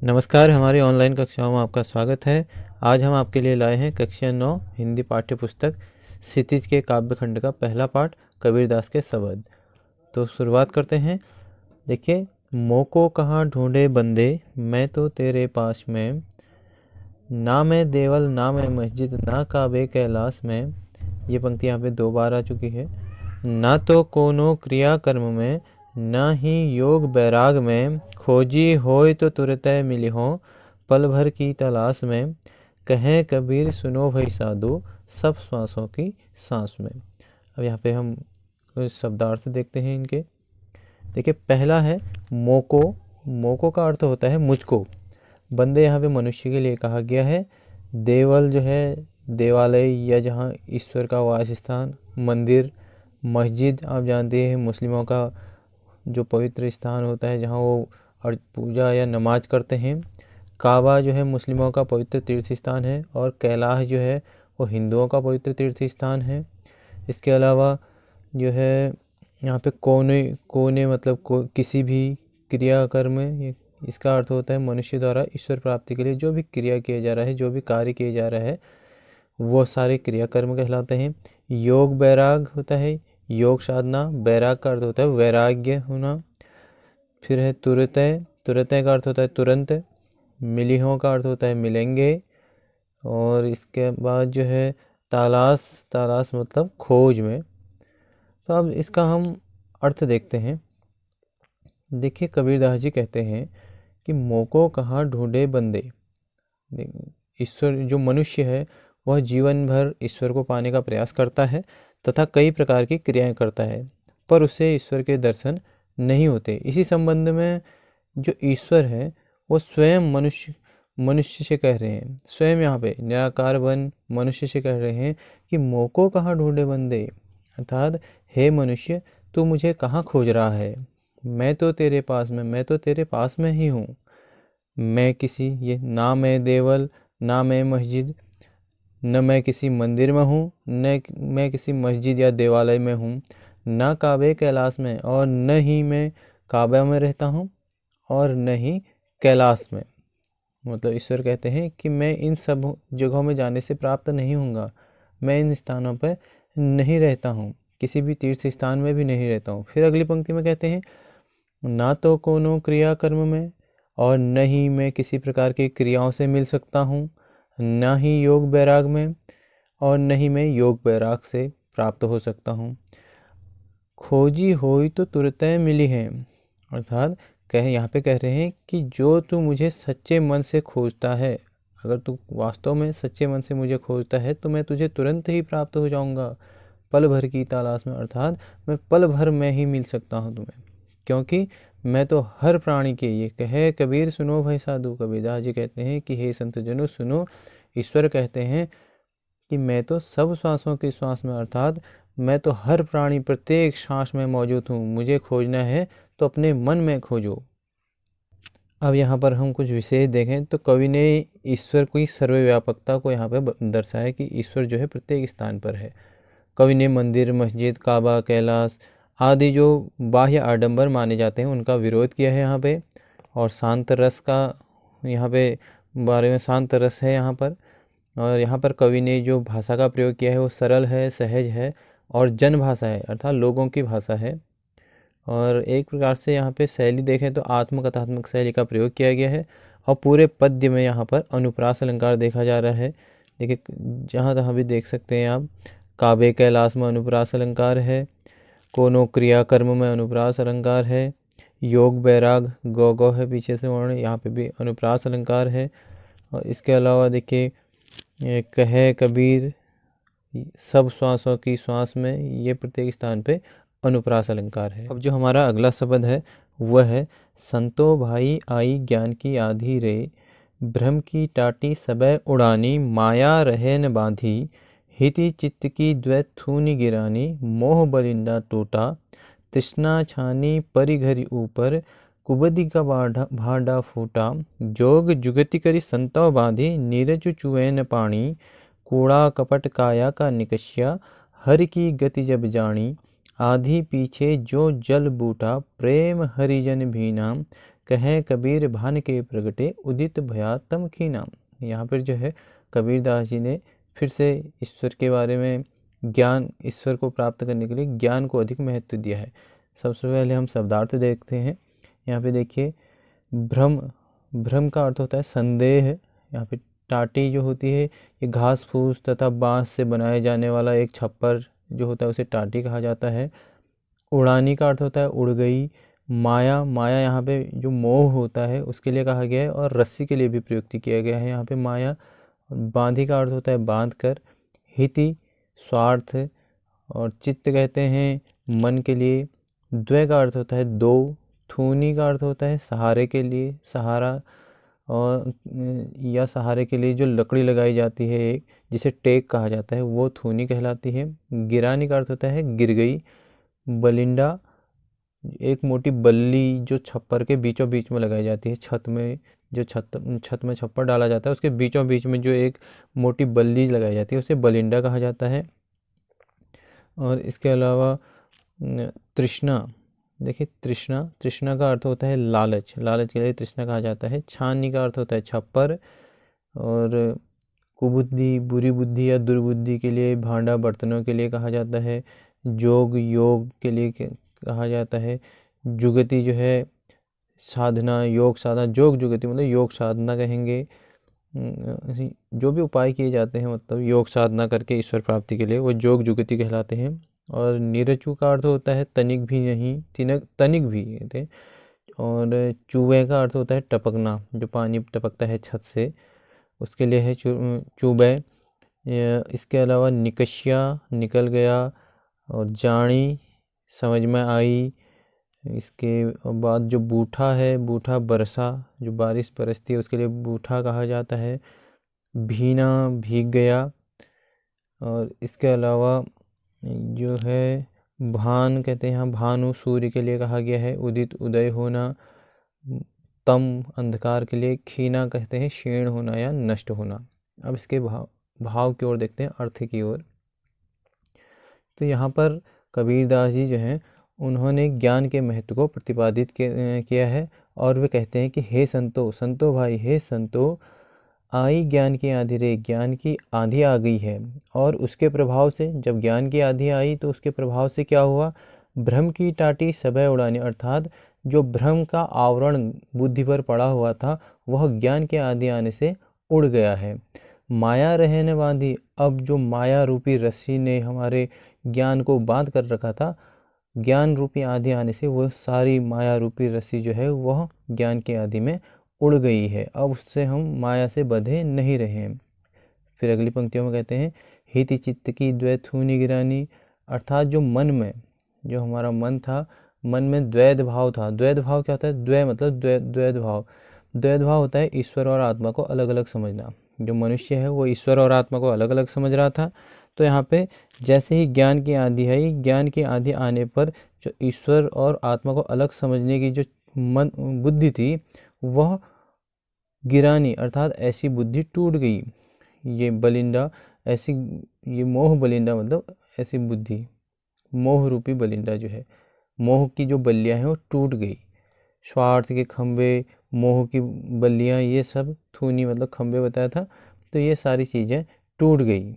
नमस्कार, हमारी ऑनलाइन कक्षाओं में आपका स्वागत है। आज हम आपके लिए लाए हैं कक्षा 9 हिंदी पाठ्य पुस्तक क्षितिज के काव्यखंड का पहला पाठ कबीरदास के शब्द। तो शुरुआत करते हैं। देखिए, मोको कहाँ ढूंढे बंदे, मैं तो तेरे पास में, ना मैं देवल ना मैं मस्जिद, ना काबे कैलाश में। ये पंक्ति यहाँ पे 2 बार आ चुकी है। ना तो कोनो क्रिया कर्म में, ना ही योग बैराग में, खोजी होय तो तुरत मिली हो, पल भर की तलाश में। कहें कबीर सुनो भाई साधु, सब श्वासों की सांस में। अब यहाँ पे हम कुछ शब्दार्थ देखते हैं इनके। देखिए, पहला है मोको। मोको का अर्थ होता है मुझको। बंदे यहाँ पे मनुष्य के लिए कहा गया है। देवल जो है देवालय या जहाँ ईश्वर का वास स्थान, मंदिर, मस्जिद आप जानते हैं मुस्लिमों का जो पवित्र स्थान होता है जहाँ वो पूजा या नमाज करते हैं। काबा जो है मुस्लिमों का पवित्र तीर्थ स्थान है, और कैलाश जो है वो हिंदुओं का पवित्र तीर्थ स्थान है। इसके अलावा जो है यहाँ पे कोने कोने मतलब किसी भी क्रियाकर्म, इसका अर्थ होता है मनुष्य द्वारा ईश्वर प्राप्ति के लिए जो भी क्रिया किया जा रहा है, जो भी कार्य किया जा रहा है, वो सारे क्रियाकर्म कहलाते हैं। योग बैराग होता है योग साधना, बैराग का अर्थ होता है वैराग्य होना। फिर है तुरतय। तुरतय का अर्थ होता है तुरंत। मिलिहों का अर्थ होता है मिलेंगे। और इसके बाद जो है तालाश। तालाश मतलब खोज में। तो अब इसका हम अर्थ देखते हैं। देखिए, कबीरदास जी कहते हैं कि मोको कहाँ ढूंढे बंदे। ईश्वर जो मनुष्य है वह जीवन भर ईश्वर को पाने का प्रयास करता है तथा कई प्रकार की क्रियाएं करता है, पर उसे ईश्वर के दर्शन नहीं होते। इसी संबंध में जो ईश्वर है वो स्वयं मनुष्य से कह रहे हैं। स्वयं यहाँ पे निराकार बन मनुष्य से कह रहे हैं कि मोको कहाँ ढूंढे बंदे, अर्थात हे मनुष्य, तू मुझे कहाँ खोज रहा है। मैं तो तेरे पास में ही हूँ। मैं किसी ये ना मैं देवल ना मैं मस्जिद, न मैं किसी मंदिर में हूँ, न मैं किसी मस्जिद या देवालय में हूँ, न काबे कैलाश में, और न ही मैं काबा में रहता हूँ, और न ही कैलाश में। मतलब ईश्वर कहते हैं कि मैं इन सब जगहों में जाने से प्राप्त नहीं होऊंगा। मैं इन स्थानों पर नहीं रहता हूँ, किसी भी तीर्थ स्थान में भी नहीं रहता हूँ। फिर अगली पंक्ति में कहते हैं ना तो कोनो क्रिया कर्म में, और न ही मैं किसी प्रकार की क्रियाओं से मिल सकता हूँ, न ही योग बैराग में, और न ही मैं योग बैराग से प्राप्त हो सकता हूँ। खोजी होई तो तुरत मिली है, अर्थात यहाँ पे कह रहे हैं कि जो तू मुझे सच्चे मन से खोजता है, अगर तू वास्तव में सच्चे मन से मुझे खोजता है तो मैं तुझे तुरंत ही प्राप्त हो जाऊंगा, पल भर की तलाश में, अर्थात मैं पल भर में ही मिल सकता हूँ तुम्हें, क्योंकि मैं तो हर प्राणी के ये कहे कबीर सुनो भाई साधु। कबीरदास जी कहते हैं कि हे संत जनों सुनो। ईश्वर कहते हैं कि मैं तो सब श्वासों की श्वास में, अर्थात मैं तो हर प्राणी प्रत्येक सांस में मौजूद हूँ। मुझे खोजना है तो अपने मन में खोजो। अब यहाँ पर हम कुछ विशेष देखें तो कवि ने ईश्वर की सर्वव्यापकता को यहाँ पे दर्शाया कि ईश्वर जो है प्रत्येक स्थान पर है। कवि ने मंदिर, मस्जिद, काबा, कैलाश आदि जो बाह्य आडंबर माने जाते हैं उनका विरोध किया है यहाँ पे। और शांत रस का यहाँ पे बारे में शांत रस है यहाँ पर। और यहाँ पर कवि ने जो भाषा का प्रयोग किया है वो सरल है, सहज है और जन भाषा है, अर्थात लोगों की भाषा है। और एक प्रकार से यहाँ पे शैली देखें तो आत्मकथात्मक शैली का प्रयोग किया गया है। और पूरे पद्य में यहाँ पर अनुप्रास अलंकार देखा जा रहा है। देखिए, जहाँ तहाँ भी देख सकते हैं आप। काबे कैलाश में अनुप्रास अलंकार है, कोनो क्रिया कर्म में अनुप्रास अलंकार है, योग बैराग गौ गौ है पीछे से वर्ण, यहाँ पे भी अनुप्रास अलंकार है। और इसके अलावा देखिए कहे कबीर सब श्वासों की श्वास में, ये प्रत्येक स्थान पे अनुप्रास अलंकार है। अब जो हमारा अगला शब्द है वह है संतो भाई आई ज्ञान की आधी रे, भ्रम की टाटी सबे उड़ानी, माया रहे न बांधी, हिति चित्त की द्वैत थूनी गिरानी, मोह बलिंडा टूटा, तृष्णा छानी परी घरी ऊपर, कुबदी का भांडा फूटा, जोग जुगति करी संतो बांधी, नीरज चुएन पानी, कूड़ा कपट काया का निकष्या, हर की गति जब जानी, आधी पीछे जो जल बूटा, प्रेम हरिजन भी नाम, कहें कबीर भान के प्रगटे, उदित भया तम की नाम। यहाँ पर जो है कबीरदास जी ने फिर से ईश्वर के बारे में ज्ञान, ईश्वर को प्राप्त करने के लिए ज्ञान को अधिक महत्व दिया है। सबसे पहले हम शब्दार्थ देखते हैं। यहाँ पे देखिए, भ्रम, भ्रम का अर्थ होता है संदेह। यहाँ पे टाटी जो होती है ये घास फूस तथा बांस से बनाए जाने वाला एक छप्पर जो होता है उसे टाटी कहा जाता है। उड़ानी का अर्थ होता है उड़ गई। माया, माया यहाँ पे जो मोह होता है उसके लिए कहा गया है, और रस्सी के लिए भी प्रयुक्त किया गया है यहाँ पे माया। बांधी का अर्थ होता है बांध कर। हिति, स्वार्थ, और चित्त कहते हैं मन के लिए। द्वय का अर्थ होता है दो। थूनी का अर्थ होता है सहारे के लिए, सहारा, और या सहारे के लिए जो लकड़ी लगाई जाती है एक, जिसे टेक कहा जाता है, वो थूनी कहलाती है। गिरानी का अर्थ होता है गिर गई। बलिंडा, एक मोटी बल्ली जो छप्पर के बीचों बीच में लगाई जाती है, छत में जो छत में छप्पर डाला जाता है उसके बीचों बीच में जो एक मोटी बल्ली लगाई जाती है उसे बलिंडा कहा जाता है। और इसके अलावा तृष्णा, देखिए तृष्णा, तृष्णा का अर्थ होता है लालच, लालच के लिए तृष्णा कहा जाता है। छानी का अर्थ होता है छप्पर। और कुबुद्धि, बुरी बुद्धि या दुर्बुद्धि के लिए भांडा बर्तनों के लिए कहा जाता है। जोग, योग के लिए कहा जाता है। जुगति जो है साधना, योग साधना, जोग जुगति मतलब योग साधना कहेंगे। जो भी उपाय किए जाते हैं मतलब योग साधना करके ईश्वर प्राप्ति के लिए, वो जोग जुगति कहलाते हैं। और निरचु का अर्थ होता है तनिक भी नहीं, तनिक भी कहते हैं। और चूबे का अर्थ होता है टपकना, जो पानी टपकता है छत से उसके लिए है चूबे। इसके अलावा निकशिया, निकल गया। और जानी, समझ में आई। इसके बाद जो बूठा है, बूठा बरसा, जो बारिश बरसती है उसके लिए बूठा कहा जाता है। भीना, भीग गया। और इसके अलावा जो है भान कहते हैं, यहाँ भानु सूर्य के लिए कहा गया है। उदित, उदय होना। तम, अंधकार के लिए। खीना कहते हैं क्षीण होना या नष्ट होना। अब इसके भाव की ओर देखते हैं, अर्थ की ओर। तो यहाँ पर कबीरदास जी जो हैं उन्होंने ज्ञान के महत्व को प्रतिपादित किया है, और वे कहते हैं कि हे संतो, संतो भाई, हे संतो, आई ज्ञान की आंधी रे, ज्ञान की आंधी आ गई है। और उसके प्रभाव से, जब ज्ञान की आंधी आई तो उसके प्रभाव से क्या हुआ, भ्रम की टाटी सबे उड़ानी, अर्थात जो भ्रम का आवरण बुद्धि पर पड़ा हुआ था वह ज्ञान के आंधी आने से उड़ गया है। माया रहने बांधी, अब जो माया रूपी रस्सी ने हमारे ज्ञान को बांध कर रखा था, ज्ञान रूपी आंधी आने से वह सारी माया रूपी रस्सी जो है वह ज्ञान की आंधी में उड़ गई है। अब उससे हम माया से बंधे नहीं रहे हैं। फिर अगली पंक्तियों में कहते हैं, हिति चित्त की द्वैथूनि गिरानी, अर्थात जो मन में, जो हमारा मन था, मन में द्वैध भाव था। द्वैध भाव क्या होता है, द्वै मतलब द्वैध भाव, द्वैध भाव होता है ईश्वर और आत्मा को अलग अलग समझना। जो मनुष्य है वो ईश्वर और आत्मा को अलग अलग समझ रहा था। तो यहाँ पे जैसे ही ज्ञान की आंधी आई, ज्ञान की आंधी आने पर जो ईश्वर और आत्मा को अलग समझने की जो मन बुद्धि थी वह गिरानी, अर्थात ऐसी बुद्धि टूट गई। ये बलिंदा ऐसी, ये मोह बलिंदा मतलब ऐसी बुद्धि, मोह रूपी बलिंदा जो है, मोह की जो बल्लियाँ हैं वो टूट गई। स्वार्थ के खंबे, मोह की बल्लियाँ, ये सब, थूनी मतलब खंबे बताया था, तो ये सारी चीज़ें टूट गई।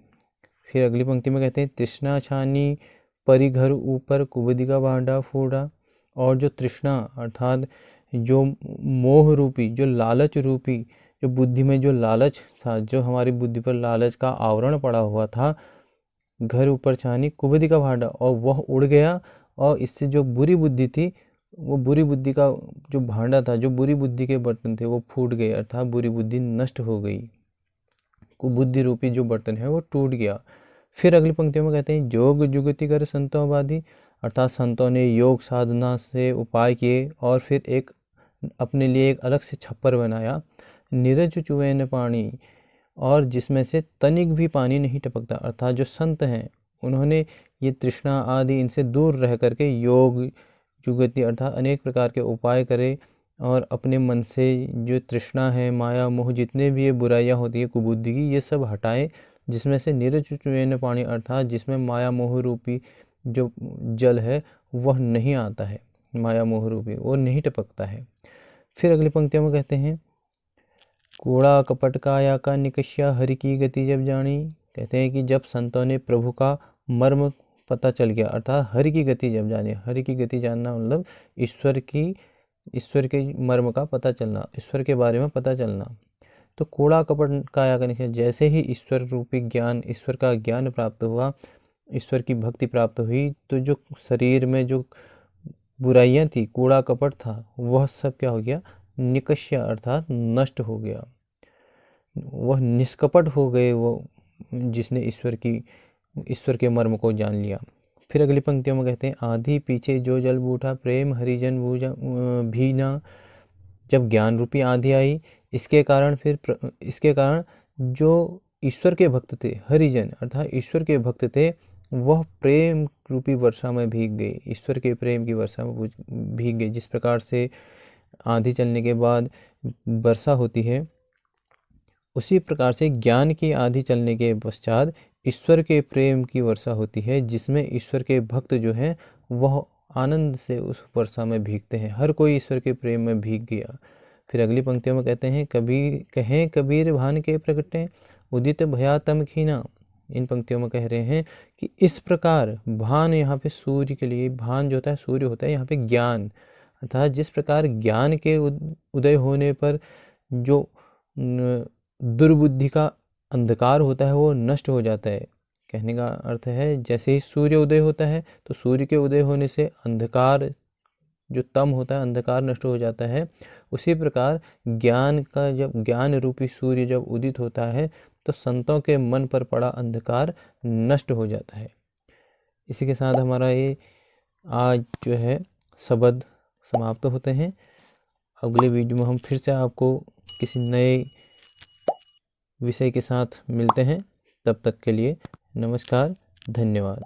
फिर अगली पंक्ति में कहते हैं, तृष्णा छानी परी घर ऊपर, कुबुद्धि का भांडा फूटा। और जो तृष्णा अर्थात जो मोह रूपी, जो लालच रूपी, जो बुद्धि में जो लालच था, जो हमारी बुद्धि पर लालच का आवरण पड़ा हुआ था, घर ऊपर छानी कुबुद्धि का भांडा, और वह उड़ गया। और इससे जो बुरी बुद्धि थी, वो बुरी बुद्धि का जो भांडा था, जो बुरी बुद्धि के बर्तन थे वो फूट गए, अर्थात बुरी बुद्धि नष्ट हो गई। कुबुद्धि रूपी जो बर्तन है वो टूट गया। फिर अगली पंक्तियों में कहते हैं, जोग जुगति कर संतों बाधी, अर्थात संतों ने योग साधना से उपाय किए और फिर एक अपने लिए एक अलग से छप्पर बनाया। नीरज चुवैन पानी, और जिसमें से तनिक भी पानी नहीं टपकता, अर्थात जो संत हैं उन्होंने ये तृष्णा आदि इनसे दूर रह करके योग जुगति अर्थात अनेक प्रकार के उपाय करे, और अपने मन से जो तृष्णा है, माया मोह, जितने भी ये बुराइयां होती है कुबुद्धि की, ये सब हटाए, जिसमें से नीरज चुवैन पानी, अर्थात जिसमें माया मोह रूपी जो जल है वह नहीं आता है, माया मोह रूपी वो नहीं टपकता है। फिर अगली पंक्तियों में कहते हैं कूड़ा कपट काया का निकष्या हरि की गति जब जानी। कहते हैं कि जब संतों ने प्रभु का मर्म पता चल गया, अर्थात हरि की गति जब जानी, हरि की गति जानना मतलब ईश्वर के मर्म का पता चलना, ईश्वर के बारे में पता चलना। तो कूड़ा कपट काया का निकष्या, जैसे ही ईश्वर रूपी ज्ञान, ईश्वर का ज्ञान प्राप्त हुआ, ईश्वर की भक्ति प्राप्त हुई, तो जो शरीर में जो बुराइयां थी, कूड़ा कपट था, वह सब क्या हो गया, निकष्या अर्थात नष्ट हो गया, वह निष्कपट हो गए वो जिसने ईश्वर के मर्म को जान लिया। फिर अगली पंक्तियों में कहते हैं आधी पीछे जो जल बूठा प्रेम हरिजन बूझा भी ना। जब ज्ञान रूपी आंधी आई, इसके कारण जो ईश्वर के भक्त थे, हरिजन अर्थात ईश्वर के भक्त थे, वह प्रेम रूपी वर्षा में भीग गए, ईश्वर के प्रेम की वर्षा में भीग गए। जिस प्रकार से आंधी चलने के बाद वर्षा होती है, उसी प्रकार से ज्ञान की आंधी चलने के पश्चात ईश्वर के प्रेम की वर्षा होती है, जिसमें ईश्वर के भक्त जो हैं वह आनंद से उस वर्षा में भीगते हैं। हर कोई ईश्वर के प्रेम में भीग गया। फिर अगली पंक्तियों में कहते हैं कबीर भान के प्रगटे उदित भया तम खीना। इन पंक्तियों में कह रहे हैं कि इस प्रकार भान, यहाँ पे सूर्य के लिए भान जो होता है सूर्य होता है, यहाँ पे ज्ञान अर्थात जिस प्रकार ज्ञान के उदय होने पर जो दुर्बुद्धि का अंधकार होता है वो नष्ट हो जाता है। कहने का अर्थ है जैसे ही सूर्य उदय होता है तो सूर्य के उदय होने से अंधकार जो तम होता है, अंधकार नष्ट हो जाता है। उसी प्रकार जब ज्ञान रूपी सूर्य जब उदित होता है तो संतों के मन पर पड़ा अंधकार नष्ट हो जाता है। इसी के साथ हमारा ये आज जो है शब्द समाप्त होते हैं। अगले वीडियो में हम फिर से आपको किसी नए विषय के साथ मिलते हैं। तब तक के लिए नमस्कार, धन्यवाद।